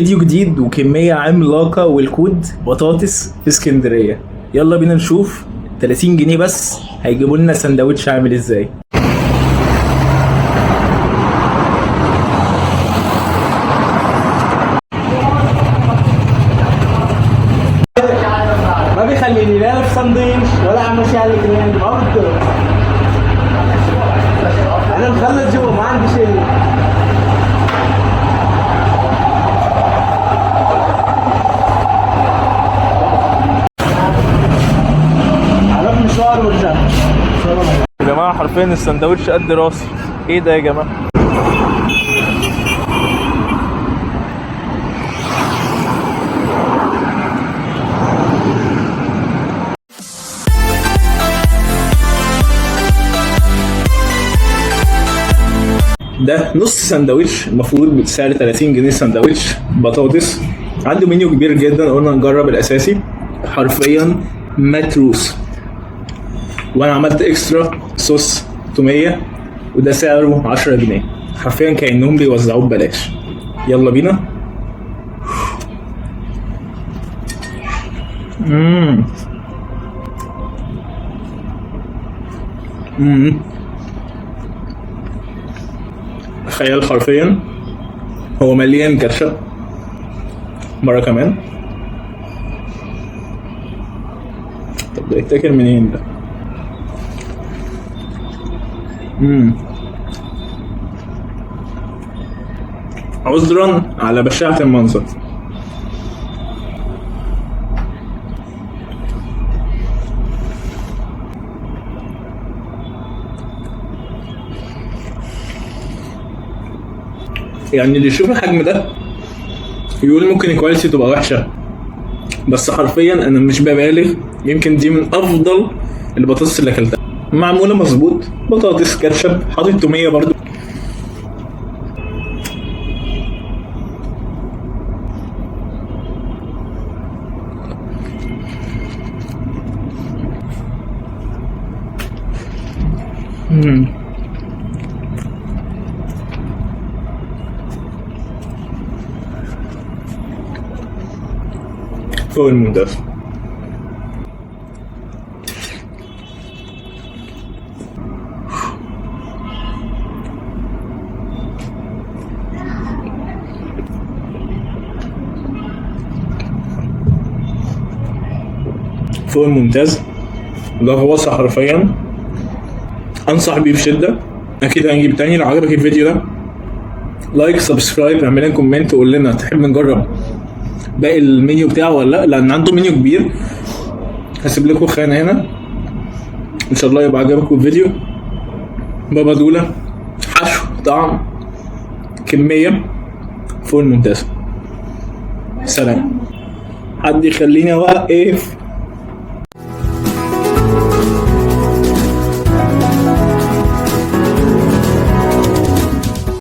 فيديو جديد وكمية عملاقة والكود بطاطس في اسكندرية. يلا بينا نشوف 30 جنيه بس هيجيبوا لنا سندوتش عامل ازاي. ما بيخليني لا في سندوتش ولا عم ماشي على الجنان برضه. انا مخلص جوه ما عندي شيء. يا جماعة حرفيا السندوتش قد راسي. ايه ده يا جماعة؟ ده نص سندوتش المفروض بسعر 30 جنيه سندوتش بطاطس. عنده منيو كبير جدا، قلنا نجرب الاساسي حرفيا متروس. وانا عملت اكسترا صوص توميه وده سعره 10 جنيه، حرفيا كأنهم بيوزعوه ببلاش. يلا بينا. تخيل حرفيا هو مليان كاتشب. مرة كمان. طب ده يتاكل منين ده؟ عذرا على بشاعة المنظر. يعني اللي يشوف الحجم ده يقول ممكن الكواليتي تبقى وحشة، بس حرفيا انا مش ببالغ، يمكن دي من افضل البطاطس اللي اكلتها. معمولة مظبوط، بطاطس كاتشب حاطط تومية برضو. فوق الممتاز. فوق الممتاز. ده غواصة حرفيا، انصح بيه بشدة. اكيد هنجيب تاني. لو عجبك الفيديو ده لايك سبسكرايب، اعمل لنا كومنت وقول لنا تحب نجرب باقي المنيو بتاعه ولا لا، لان عنده منيو كبير. هسيب لكم خانة هنا ان شاء الله يبقى عجبكم الفيديو. بابا دولا، حشو، طعم، كمية فوق الممتاز. سلام. حد يخليني اوقف.